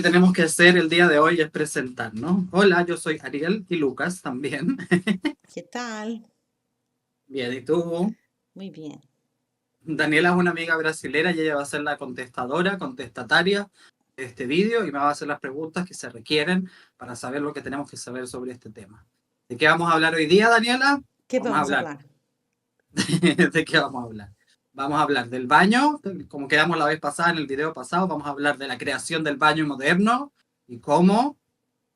tenemos que hacer el día de hoy es presentarnos. Hola, yo soy Ariel y Lucas también. ¿Qué tal? Bien, ¿y tú? Muy bien. Daniela es una amiga brasilera y ella va a ser la contestataria de este vídeo y me va a hacer las preguntas que se requieren para saber lo que tenemos que saber sobre este tema. ¿De qué vamos a hablar hoy día, Daniela? ¿Qué Vamos a vamos a hablar. hablar? ¿De qué vamos a hablar? Vamos a hablar del baño, como quedamos la vez pasada en el video pasado, vamos a hablar de la creación del baño moderno y cómo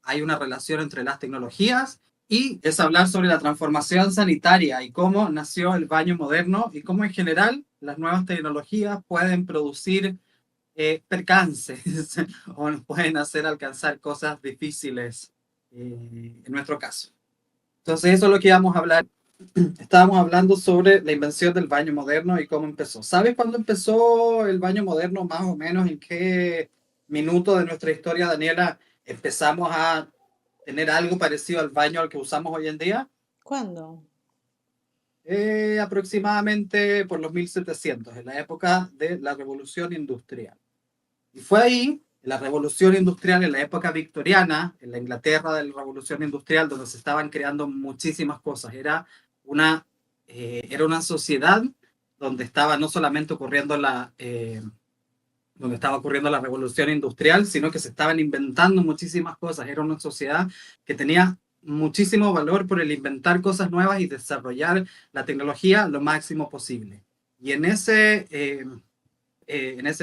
hay una relación entre las tecnologías y es hablar sobre la transformación sanitaria y cómo nació el baño moderno y cómo en general las nuevas tecnologías pueden producir percances o nos pueden hacer alcanzar cosas difíciles en nuestro caso. Entonces eso es lo que íbamos a hablar. Estábamos hablando sobre la invención del baño moderno y cómo empezó. ¿Sabes cuándo empezó el baño moderno, más o menos? ¿En qué minuto de nuestra historia, Daniela, empezamos a tener algo parecido al baño al que usamos hoy en día? ¿Cuándo? Aproximadamente por los 1700, en la época de la Revolución Industrial. Y fue ahí, en la Revolución Industrial, en la época victoriana, en la Inglaterra de la Revolución Industrial, donde se estaban creando muchísimas cosas. Era una sociedad donde estaba no solamente donde estaba ocurriendo la revolución industrial, sino que se estaban inventando muchísimas cosas. Era una sociedad que tenía muchísimo valor por el inventar cosas nuevas y desarrollar la tecnología lo máximo posible. Y en ese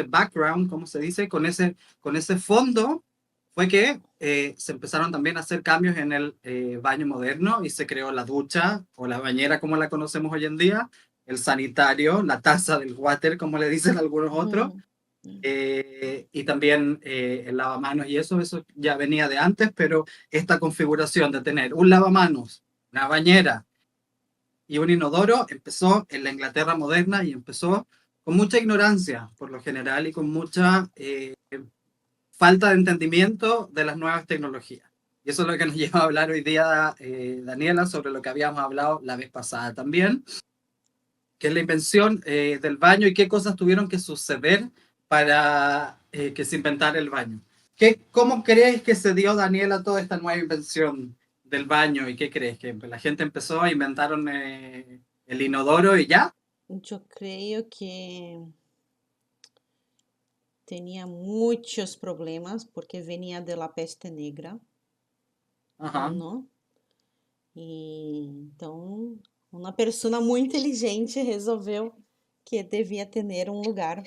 background, ¿cómo se dice? Con ese fondo fue que se empezaron también a hacer cambios en el baño moderno y se creó la ducha o la bañera como la conocemos hoy en día, el sanitario, la taza del water como le dicen algunos otros, Ujú. y también el lavamanos y eso ya venía de antes, pero esta configuración de tener un lavamanos, una bañera y un inodoro empezó en la Inglaterra moderna y empezó con mucha ignorancia por lo general y con mucha falta de entendimiento de las nuevas tecnologías. Y eso es lo que nos lleva a hablar hoy día, Daniela, sobre lo que habíamos hablado la vez pasada también, que es la invención del baño y qué cosas tuvieron que suceder para que se inventara el baño. ¿Cómo crees que se dio, Daniela, toda esta nueva invención del baño? ¿Y qué crees? ¿Que la gente empezó a inventaron el inodoro y ya? Yo creo que tenía muchos problemas porque venía de la peste negra, Ajá. ¿no? E então uma pessoa muito inteligente resolveu que devia ter um lugar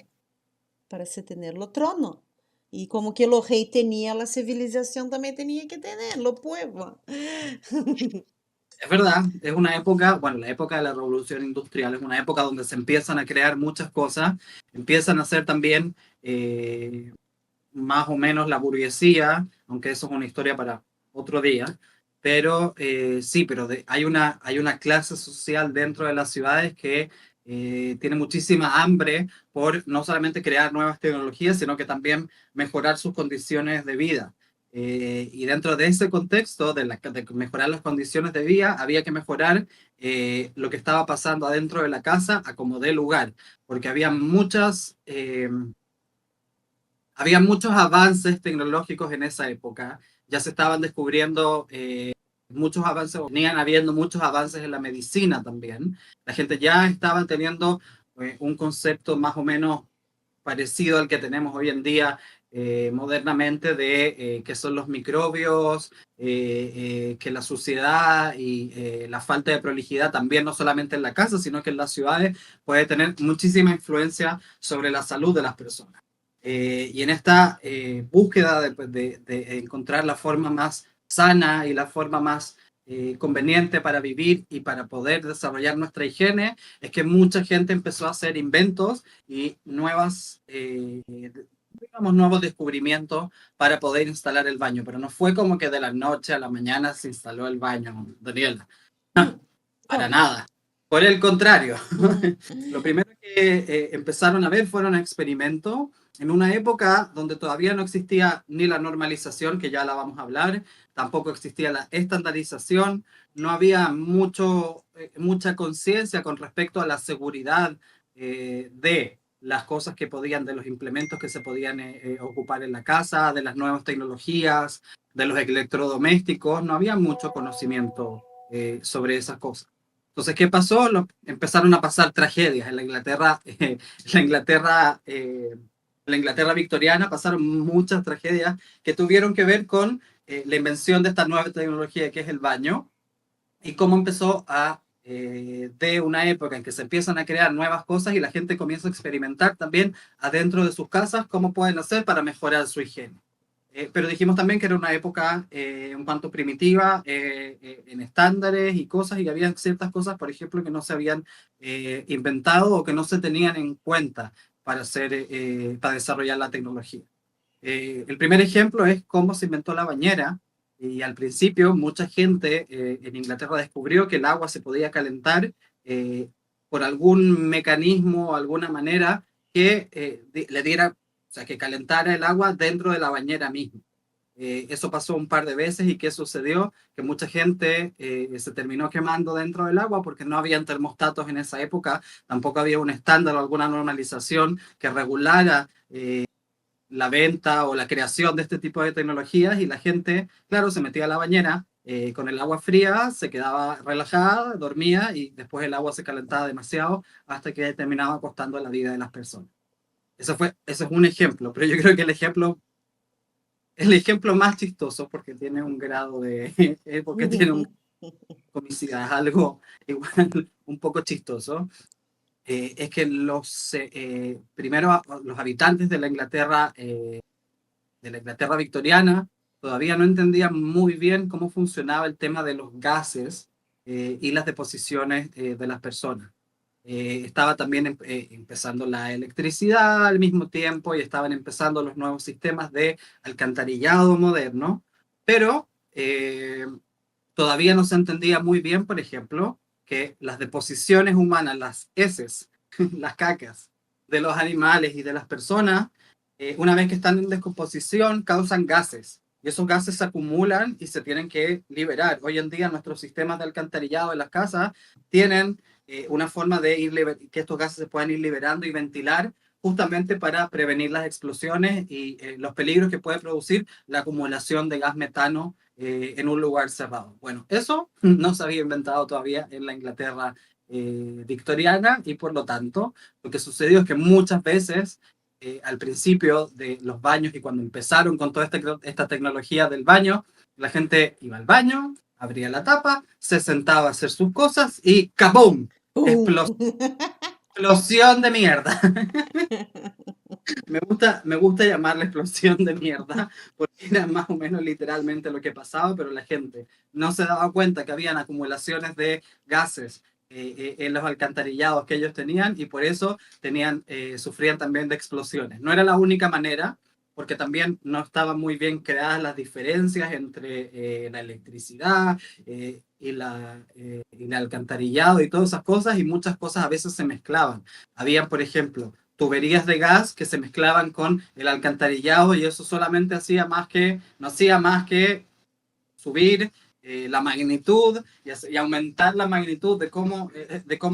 para se ter o trono. E como que o rei tinha, a civilização também tinha que ter, o povo. Es verdad, es una época, bueno, la época de la revolución industrial es una época donde se empiezan a crear muchas cosas, empiezan a hacer también más o menos la burguesía, aunque eso es una historia para otro día, pero sí, pero hay una clase social dentro de las ciudades que tiene muchísima hambre por no solamente crear nuevas tecnologías, sino que también mejorar sus condiciones de vida. Y dentro de ese contexto de mejorar las condiciones de vida, había que mejorar lo que estaba pasando adentro de la casa a como dé lugar, porque había muchos avances tecnológicos en esa época. Ya se estaban descubriendo muchos avances, venían habiendo muchos avances en la medicina también. La gente ya estaba teniendo un concepto más o menos parecido al que tenemos hoy en día modernamente de qué son los microbios, que la suciedad y la falta de prolijidad también no solamente en la casa, sino que en las ciudades puede tener muchísima influencia sobre la salud de las personas. Y en esta búsqueda de encontrar la forma más sana y la forma más conveniente para vivir y para poder desarrollar nuestra higiene, es que mucha gente empezó a hacer inventos y digamos, nuevos descubrimientos para poder instalar el baño. Pero no fue como que de la noche a la mañana se instaló el baño, Daniela. Para Como? nada. Por el contrario, Hum, lo primero que empezaron a ver fueron experimentos en una época donde todavía no existía ni la normalización, que ya la vamos a hablar, tampoco existía la estandarización, no había mucha conciencia con respecto a la seguridad de las cosas que podían, de los implementos que se podían ocupar en la casa, de las nuevas tecnologías, de los electrodomésticos, no había mucho conocimiento sobre esas cosas. Entonces, ¿qué pasó? Empezaron a pasar tragedias en la Inglaterra, la Inglaterra, la Inglaterra victoriana pasaron muchas tragedias que tuvieron que ver con la invención de esta nueva tecnología que es el baño y cómo empezó de una época en que se empiezan a crear nuevas cosas y la gente comienza a experimentar también adentro de sus casas cómo pueden hacer para mejorar su higiene. Pero dijimos también que era una época un tanto primitiva en estándares y cosas, y había ciertas cosas, por ejemplo, que no se habían inventado o que no se tenían en cuenta para desarrollar la tecnología. El primer ejemplo es cómo se inventó la bañera. Y al principio mucha gente en Inglaterra descubrió que el agua se podía calentar por algún mecanismo, alguna manera que le diera, o sea, que calentara el agua dentro de la bañera misma. Eso pasó un par de veces y ¿qué sucedió? Que mucha gente se terminó quemando dentro del agua porque no habían termostatos en esa época, tampoco había un estándar o alguna normalización que regulara la venta o la creación de este tipo de tecnologías y la gente, claro, se metía a la bañera con el agua fría, se quedaba relajada, dormía y después el agua se calentaba demasiado hasta que terminaba costando la vida de las personas. Ese es un ejemplo, pero yo creo que el ejemplo más chistoso, porque tiene un grado de, porque tiene un comicidad, es algo igual un poco chistoso, es que primero los habitantes de la Inglaterra victoriana todavía no entendían muy bien cómo funcionaba el tema de los gases y las deposiciones de las personas. Estaba también empezando la electricidad al mismo tiempo y estaban empezando los nuevos sistemas de alcantarillado moderno, pero todavía no se entendía muy bien, por ejemplo, que las deposiciones humanas, las heces, las cacas de los animales y de las personas, una vez que están en descomposición, causan gases. Y esos gases se acumulan y se tienen que liberar. Hoy en día nuestros sistemas de alcantarillado en las casas tienen una forma de que estos gases se puedan ir liberando y ventilar justamente para prevenir las explosiones y los peligros que puede producir la acumulación de gas metano en un lugar cerrado. Bueno, eso no se había inventado todavía en la Inglaterra victoriana y por lo tanto lo que sucedió es que muchas veces al principio de los baños y cuando empezaron con toda esta tecnología del baño, la gente iba al baño, abría la tapa, se sentaba a hacer sus cosas y ¡kabum! Explosión de mierda. Me gusta llamarla explosión de mierda, porque era más o menos literalmente lo que pasaba, pero la gente no se daba cuenta que habían acumulaciones de gases en los alcantarillados que ellos tenían y por eso sufrían también de explosiones. No era la única manera, porque también no estaban muy bien creadas las diferencias entre la electricidad y el alcantarillado y todas esas cosas, y muchas cosas a veces se mezclaban. Habían, por ejemplo, tuberías de gas que se mezclaban con el alcantarillado y eso solamente no hacía más que subir la magnitud y aumentar la magnitud de cómo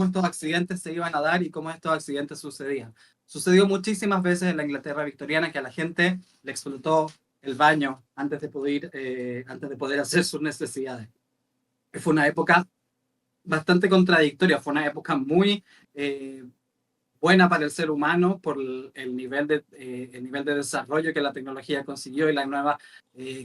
estos accidentes se iban a dar y cómo estos accidentes sucedían. Sucedió muchísimas veces en la Inglaterra victoriana que a la gente le explotó el baño antes de poder hacer sus necesidades. Fue una época bastante contradictoria, fue una época muy buena para el ser humano por el nivel de desarrollo que la tecnología consiguió y la nueva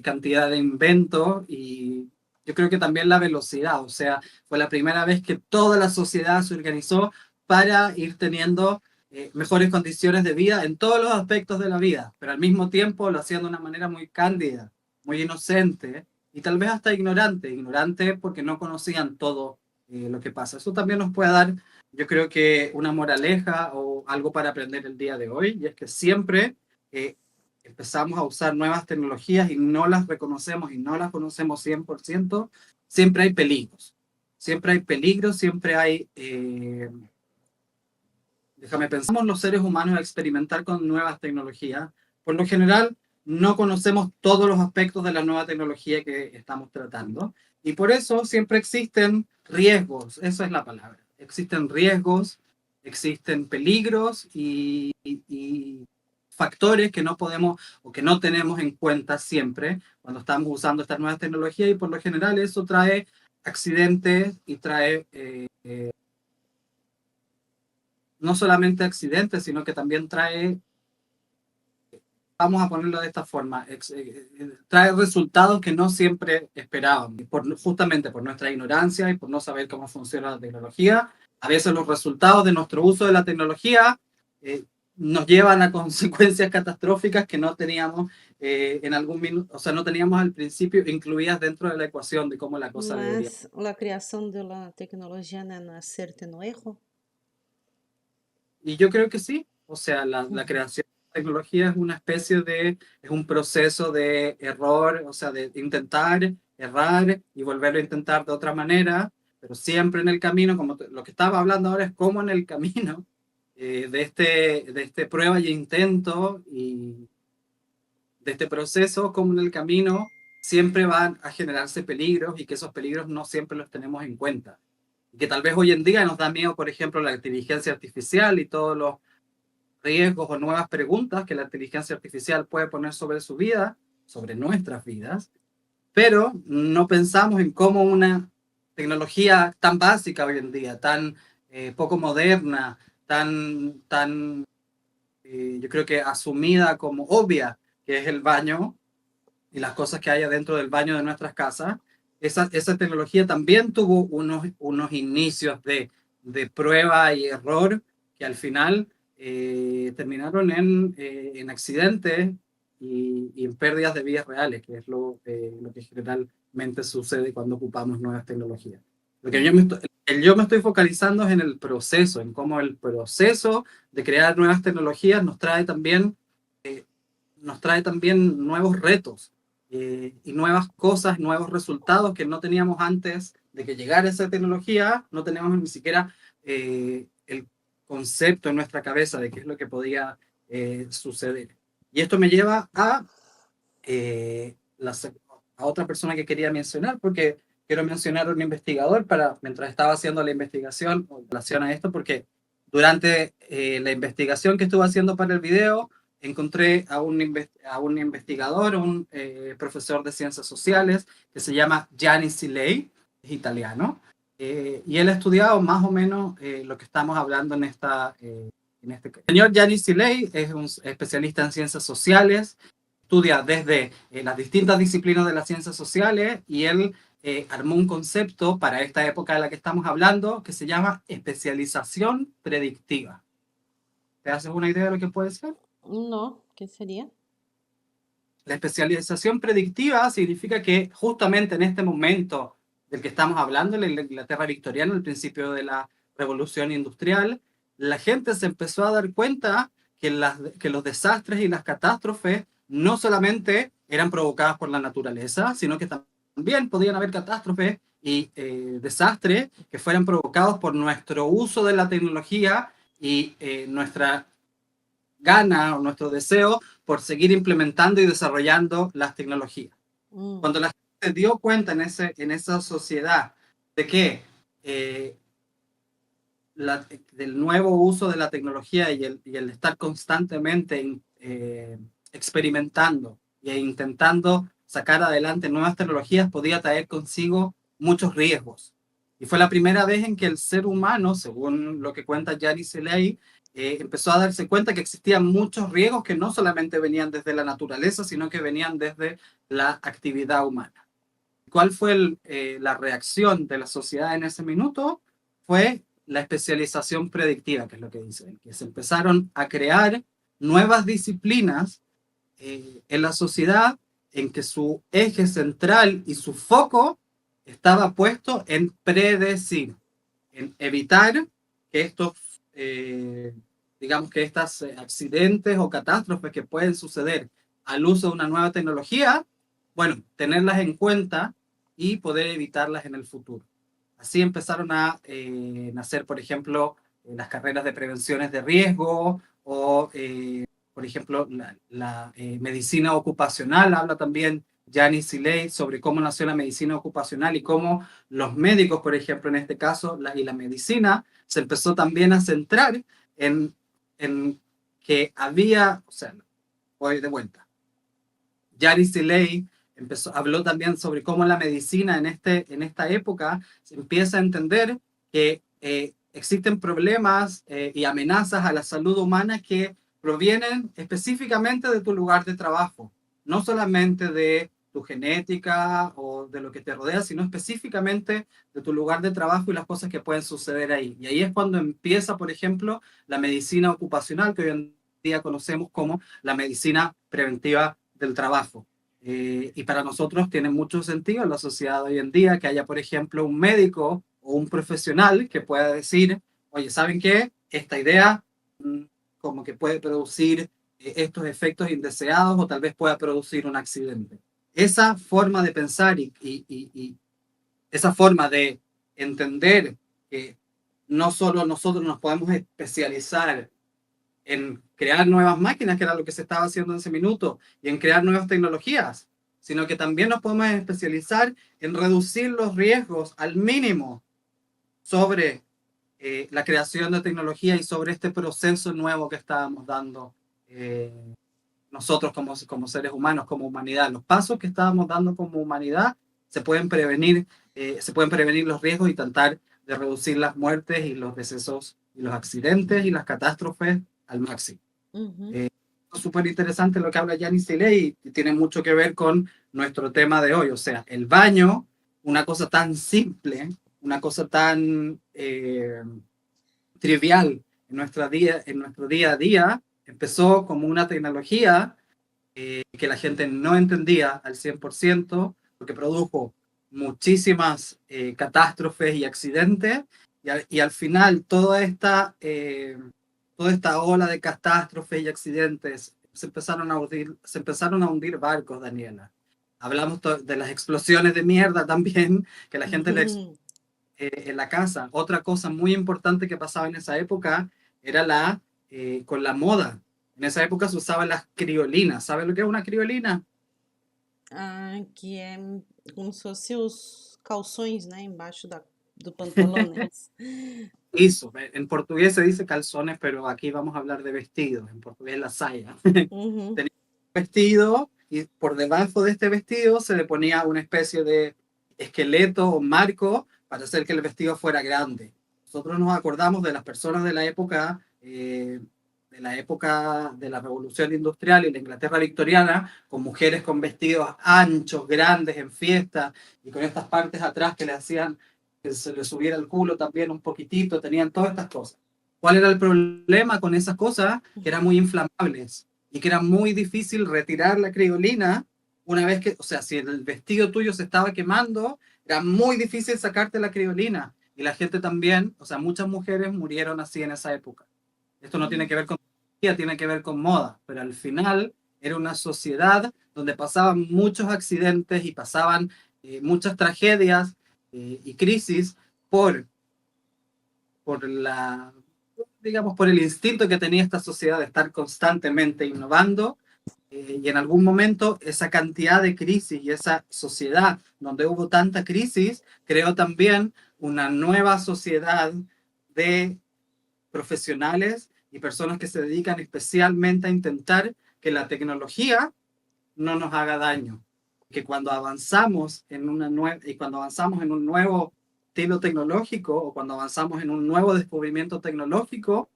cantidad de inventos y yo creo que también la velocidad, o sea, fue la primera vez que toda la sociedad se organizó para ir teniendo mejores condiciones de vida en todos los aspectos de la vida, pero al mismo tiempo lo hacían de una manera muy cándida, muy inocente y tal vez hasta ignorante porque no conocían todo lo que pasa. Eso también nos puede dar, yo creo que una moraleja o algo para aprender el día de hoy, y es que siempre empezamos a usar nuevas tecnologías y no las reconocemos y no las conocemos 100%, siempre hay peligros. Siempre hay peligros, siempre hay... déjame pensar, los seres humanos a experimentar con nuevas tecnologías. Por lo general, no conocemos todos los aspectos de la nueva tecnología que estamos tratando y por eso siempre existen riesgos, esa es la palabra. Existen riesgos existen peligros y factores que no podemos o que no tenemos en cuenta siempre cuando estamos usando estas nuevas tecnologías, y por lo general eso trae accidentes y trae no solamente accidentes, sino que también trae, vamos a ponerlo de esta forma, trae resultados que no siempre esperábamos, justamente por nuestra ignorancia y por no saber cómo funciona la tecnología. A veces los resultados de nuestro uso de la tecnología nos llevan a consecuencias catastróficas que no teníamos en algún minuto, o sea, no teníamos al principio incluidas dentro de la ecuación de cómo la cosa debería. Mas a criação da tecnologia não é nascer no erro? Y yo creo que sí, o sea, la creación de tecnología es una especie de, es un proceso de error, o sea, de intentar, errar y volverlo a intentar de otra manera, pero siempre en el camino, como lo que estaba hablando ahora es cómo en el camino de este prueba y intento y de este proceso, como en el camino siempre van a generarse peligros y que esos peligros no siempre los tenemos en cuenta. Y que tal vez hoy en día nos da miedo, por ejemplo, la inteligencia artificial y todos los riesgos o nuevas preguntas que la inteligencia artificial puede poner sobre su vida, sobre nuestras vidas, pero no pensamos en cómo una tecnología tan básica hoy en día, tan poco moderna, yo creo que asumida como obvia, que es el baño y las cosas que hay adentro del baño de nuestras casas, esa tecnología también tuvo unos inicios de prueba y error que al final terminaron en accidentes y en pérdidas de vidas reales, que es lo que generalmente sucede cuando ocupamos nuevas tecnologías. Lo que yo me estoy focalizando es en el proceso, en cómo el proceso de crear nuevas tecnologías nos trae también nuevos retos y nuevas cosas, nuevos resultados que no teníamos antes de que llegara esa tecnología, no teníamos ni siquiera el concepto en nuestra cabeza de qué es lo que podía suceder. Y esto me lleva a otra persona que quería mencionar, porque quiero mencionar a un investigador mientras estaba haciendo la investigación en relación a esto, porque durante la investigación que estuve haciendo para el video, encontré a un investigador, un profesor de ciencias sociales, que se llama Gianni Silei, es italiano, y él ha estudiado más o menos lo que estamos hablando en este caso. El señor Gianni Silei es un especialista en ciencias sociales, estudia desde las distintas disciplinas de las ciencias sociales, y él armó un concepto para esta época de la que estamos hablando que se llama especialización predictiva. ¿Te haces una idea de lo que puede ser? No, que seria? La especialización predictiva significa que justamente en este momento del que estamos hablando, en la Inglaterra victoriana, al principio de la Revolución Industrial, la gente se empezó a dar cuenta que los desastres y las catástrofes no solamente eran provocadas por la naturaleza, sino que también podían haber catástrofes y desastres que fueran provocados por nuestro uso de la tecnología y nuestra gana o nuestro deseo por seguir implementando y desarrollando las tecnologías. Cuando la gente se dio cuenta en esa sociedad de que del nuevo uso de la tecnología y el estar constantemente experimentando e intentando sacar adelante nuevas tecnologías podía traer consigo muchos riesgos. Y fue la primera vez en que el ser humano, según lo que cuenta Gianni Selei, empezó a darse cuenta que existían muchos riesgos que no solamente venían desde la naturaleza, sino que venían desde la actividad humana. ¿Cuál fue la reacción de la sociedad en ese minuto? Fue la especialización predictiva, que es lo que dicen, que se empezaron a crear nuevas disciplinas en la sociedad en que su eje central y su foco estaba puesto en predecir, en evitar que digamos que estos accidentes o catástrofes que pueden suceder al uso de una nueva tecnología, bueno, tenerlas en cuenta y poder evitarlas en el futuro. Así empezaron a nacer, por ejemplo, las carreras de prevenciones de riesgo o, por ejemplo, la medicina ocupacional habla también Janice Ley sobre cómo nació la medicina ocupacional y cómo los médicos, por ejemplo, en este caso, y la medicina, se empezó también a centrar en que había, o sea, voy de vuelta. Janice Ley habló también sobre cómo la medicina en esta época se empieza a entender que existen problemas y amenazas a la salud humana que provienen específicamente de tu lugar de trabajo, no solamente de tu genética o de lo que te rodea, sino específicamente de tu lugar de trabajo y las cosas que pueden suceder ahí. Y ahí es cuando empieza, por ejemplo, la medicina ocupacional, que hoy en día conocemos como la medicina preventiva del trabajo. Y para nosotros tiene mucho sentido en la sociedad hoy en día que haya, por ejemplo, un médico o un profesional que pueda decir, oye, ¿saben qué? Esta idea como que puede producir estos efectos indeseados o tal vez pueda producir un accidente. Esa forma de pensar y esa forma de entender que no solo nosotros nos podemos especializar en crear nuevas máquinas, que era lo que se estaba haciendo en ese minuto, y en crear nuevas tecnologías, sino que también nos podemos especializar en reducir los riesgos al mínimo sobre la creación de tecnología y sobre este proceso nuevo que estábamos dando nosotros como seres humanos, como humanidad. Los pasos que estábamos dando como humanidad se pueden prevenir los riesgos y tratar de reducir las muertes y los decesos y los accidentes y las catástrofes al máximo. Es súper interesante lo que habla Janice Ley y tiene mucho que ver con nuestro tema de hoy, o sea, el baño, una cosa tan simple, una cosa tan trivial en nuestro día a día, empezó como una tecnología que la gente no entendía al 100%, porque produjo muchísimas catástrofes y accidentes, y al final toda esta ola de catástrofes y accidentes se empezaron a hundir barcos, Daniela. Hablamos de las explosiones de mierda también, que la gente le en la casa. Otra cosa muy importante que pasaba en esa época era con la moda. En essa época se usavam as criolinas. Sabe o que é uma criolina? Ah, que é como se fosse os calções, né, embaixo do pantalones. Isso, en portugués se dice calzones, pero aquí vamos a hablar de vestidos, en portugués la saya. Uhum. Tenía un vestido y por debajo de este vestido se le ponía una especie de esqueleto o marco para hacer que el vestido fuera grande. Nosotros nos acordamos de las personas de la época de la Revolución Industrial y la Inglaterra victoriana, con mujeres con vestidos anchos, grandes en fiesta y con estas partes atrás que le hacían que se le subiera el culo también un poquitito, tenían todas estas cosas. ¿Cuál era el problema con esas cosas? Que eran muy inflamables y que era muy difícil retirar la criolina una vez que, o sea, si el vestido tuyo se estaba quemando, era muy difícil sacarte la criolina. Y la gente también, o sea, muchas mujeres murieron así en esa época. Esto no tiene que ver con tecnología, tiene que ver con moda, pero al final era una sociedad donde pasaban muchos accidentes y pasaban muchas tragedias y crisis por, por la, digamos, por el instinto que tenía esta sociedad de estar constantemente innovando y en algún momento esa cantidad de crisis y esa sociedad donde hubo tanta crisis creó también una nueva sociedad de profesionales y personas que se dedican especialmente a intentar que la tecnología no nos haga daño. Que cuando avanzamos cuando avanzamos en un nuevo estilo tecnológico o cuando avanzamos en un nuevo descubrimiento tecnológico,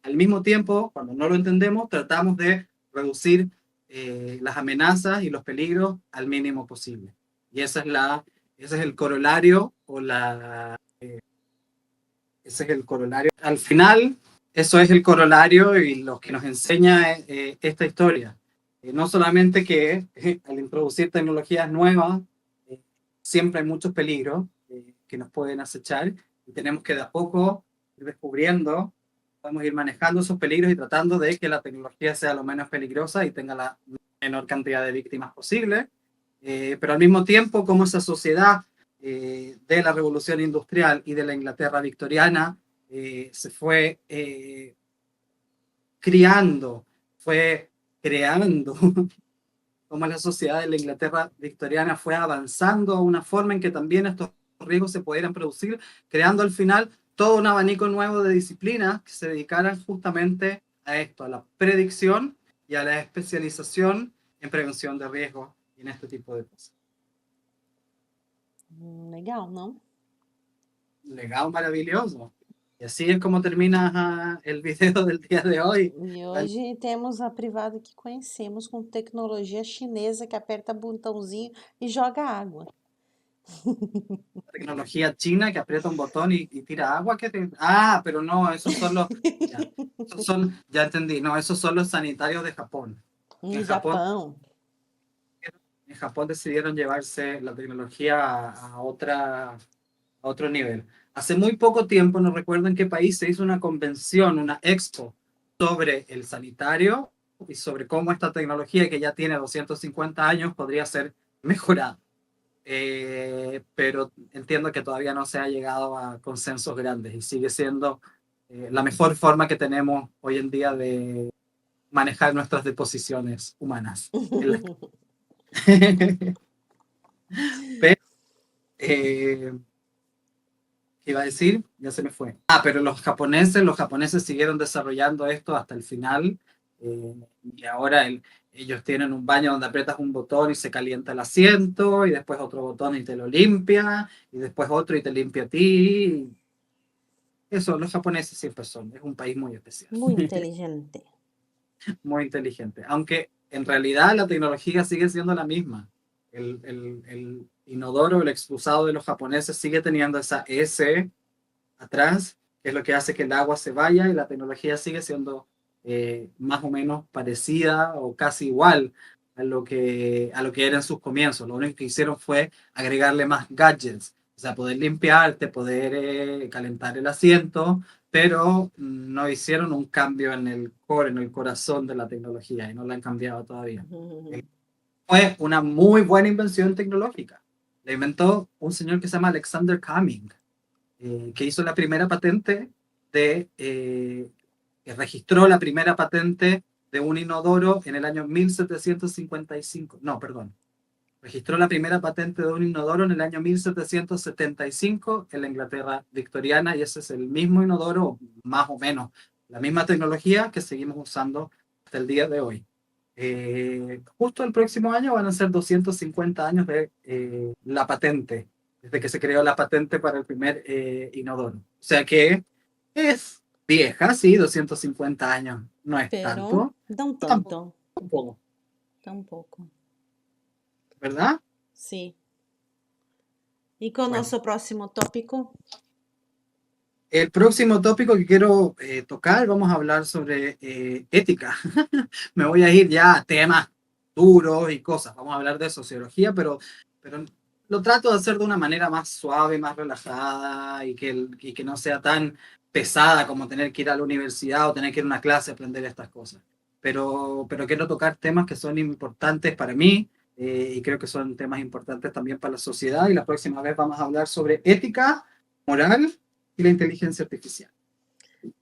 al mismo tiempo, cuando no lo entendemos, tratamos de reducir las amenazas y los peligros al mínimo posible. Y ese es el corolario ese es el corolario. Al final, eso es el corolario y lo que nos enseña esta historia. No solamente que al introducir tecnologías nuevas, siempre hay muchos peligros que nos pueden acechar y tenemos que de a poco ir descubriendo, podemos ir manejando esos peligros y tratando de que la tecnología sea lo menos peligrosa y tenga la menor cantidad de víctimas posible. Pero al mismo tiempo, como esa sociedad de la revolución industrial y de la Inglaterra victoriana se fue criando, fue creando cómo la sociedad de la Inglaterra victoriana fue avanzando a una forma en que también estos riesgos se pudieran producir, creando al final todo un abanico nuevo de disciplinas que se dedicaran justamente a esto, a la predicción y a la especialización en prevención de riesgos y en este tipo de cosas. Legal, não? Legado maravilloso. Y así es como termina el video del día de hoy. E hoje temos a privada que conhecemos com tecnologia chinesa que aperta botãozinho e joga água. Tecnología china que aprieta un botón y tira agua. Ah, pero no, esos son los... Ya, ya entendí, no, esos son los sanitarios de Japón. No Japão. En Japón decidieron llevarse la tecnología a otro nivel. Hace muy poco tiempo, no recuerdo en qué país, se hizo una convención, una expo, sobre el sanitario y sobre cómo esta tecnología, que ya tiene 250 años, podría ser mejorada. Pero entiendo que todavía no se ha llegado a consensos grandes y sigue siendo la mejor forma que tenemos hoy en día de manejar nuestras deposiciones humanas. Pero, ¿qué iba a decir? Ya se me fue. Ah, pero los japoneses siguieron desarrollando esto hasta el final y ahora ellos tienen un baño donde aprietas un botón y se calienta el asiento y después otro botón y te lo limpia y después otro y te limpia a ti. Eso, los japoneses siempre son. Es un país muy especial. Muy inteligente. Muy inteligente. Aunque en realidad la tecnología sigue siendo la misma. El inodoro, el excusado de los japoneses sigue teniendo esa S atrás, que es lo que hace que el agua se vaya y la tecnología sigue siendo más o menos parecida o casi igual a lo que era en sus comienzos. Lo único que hicieron fue agregarle más gadgets, o sea, poder limpiarte, poder calentar el asiento, pero no hicieron un cambio en el core, en el corazón de la tecnología y no la han cambiado todavía. Fue una muy buena invención tecnológica. La inventó un señor que se llama Alexander Cumming, que hizo la primera patente que registró la primera patente de un inodoro en el año 1755. No, perdón. Registró la primera patente de un inodoro en el año 1775 en la Inglaterra victoriana y ese es el mismo inodoro, más o menos la misma tecnología que seguimos usando hasta el día de hoy. Justo el próximo año van a ser 250 años de la patente, desde que se creó la patente para el primer inodoro. O sea que es vieja, sí, 250 años, no es Pero tanto. não tanto. Tampoco, Tampouco. ¿verdad? Sim. E qual o Bueno. nosso próximo tópico? El próximo tópico que quiero tocar, vamos a hablar sobre ética. Me voy a ir ya a temas duros y cosas. Vamos a hablar de sociología, pero lo trato de hacer de una manera más suave, más relajada y que no sea tan pesada como tener que ir a la universidad o tener que ir a una clase a aprender estas cosas. Pero quiero tocar temas que son importantes para mí y creo que son temas importantes también para la sociedad. Y la próxima vez vamos a hablar sobre ética, moral y la inteligencia artificial.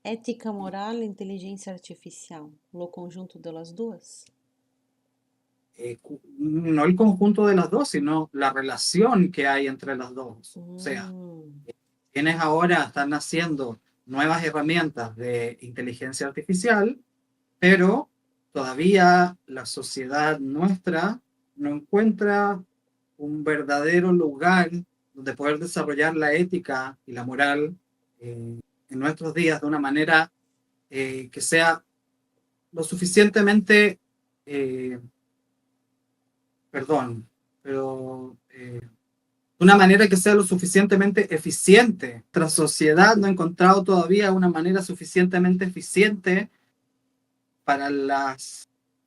Ética, moral e inteligência artificial. No conjunto delas duas? No el conjunto de las dos, sino la relación que hay entre las dos. O sea, quienes ahora están haciendo nuevas herramientas de inteligencia artificial, pero todavía la sociedad nuestra no encuentra un verdadero lugar donde poder desarrollar la ética y la moral en nuestros días de una manera que sea lo suficientemente, perdón, pero de una manera que sea lo suficientemente eficiente. Nuestra sociedad no ha encontrado todavía una manera suficientemente eficiente para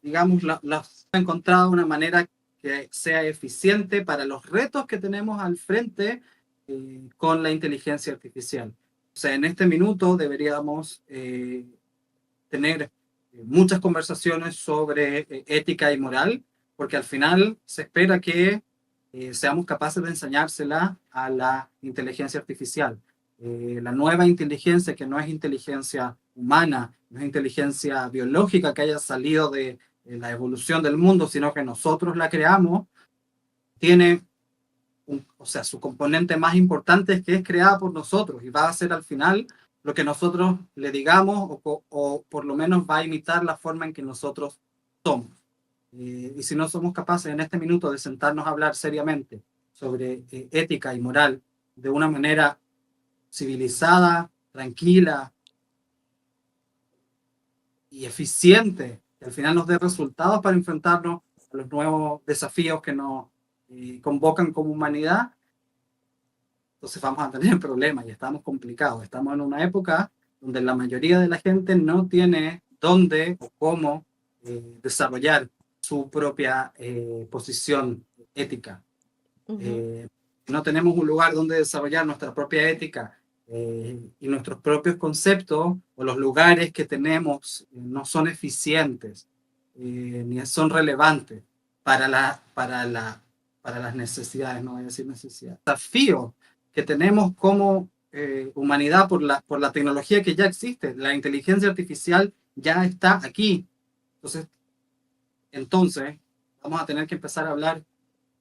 digamos, ha encontrado una manera que sea eficiente para los retos que tenemos al frente con la inteligencia artificial. O sea, en este minuto deberíamos tener muchas conversaciones sobre ética y moral, porque al final se espera que seamos capaces de enseñársela a la inteligencia artificial. La nueva inteligencia, que no es inteligencia humana, no es inteligencia biológica que haya salido de la evolución del mundo, sino que nosotros la creamos, tiene o sea, su componente más importante es que es creada por nosotros y va a ser al final lo que nosotros le digamos o por lo menos va a imitar la forma en que nosotros somos. Y si no somos capaces en este minuto de sentarnos a hablar seriamente sobre ética y moral de una manera civilizada, tranquila y eficiente, que al final nos dé resultados para enfrentarnos a los nuevos desafíos que nos convocan como humanidad, entonces vamos a tener problemas y estamos complicados. Estamos en una época donde la mayoría de la gente no tiene dónde o cómo desarrollar su propia posición ética. No tenemos un lugar donde desarrollar nuestra propia ética y nuestros propios conceptos o los lugares que tenemos no son eficientes ni son relevantes para las necesidades, no voy a decir necesidades. Desafío que tenemos como humanidad por la tecnología que ya existe, la inteligencia artificial ya está aquí. Entonces vamos a tener que empezar a hablar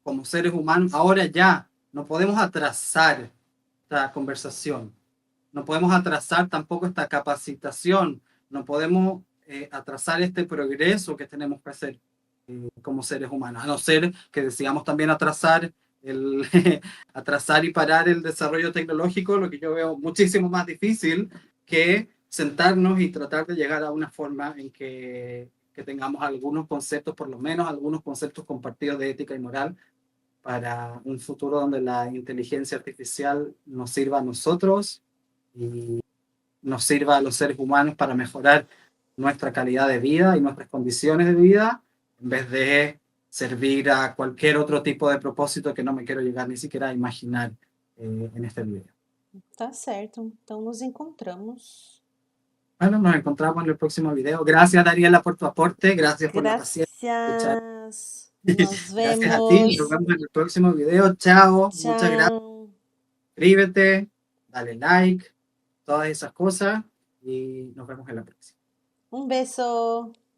como seres humanos ahora ya. No podemos atrasar esta conversación, no podemos atrasar tampoco esta capacitación, no podemos atrasar este progreso que tenemos que hacer como seres humanos, a no ser que decidamos también atrasar, atrasar y parar el desarrollo tecnológico, lo que yo veo muchísimo más difícil que sentarnos y tratar de llegar a una forma en que tengamos algunos conceptos, por lo menos algunos conceptos compartidos de ética y moral, para un futuro donde la inteligencia artificial nos sirva a nosotros y nos sirva a los seres humanos para mejorar nuestra calidad de vida y nuestras condiciones de vida, en vez de servir a cualquier otro tipo de propósito que no me quiero llegar ni siquiera a imaginar en este video. Tá certo. Então nos encontramos. Bueno, nos encontramos en el próximo video. Gracias, Daniela, por tu aporte. Gracias por la paciencia. Gracias. Nos Gracias a ti. vemos. Nos vemos en el próximo video. Chao. Muchas gracias. Tchau. Suscríbete, dale like, todas esas cosas y nos vemos en la próxima. Beso.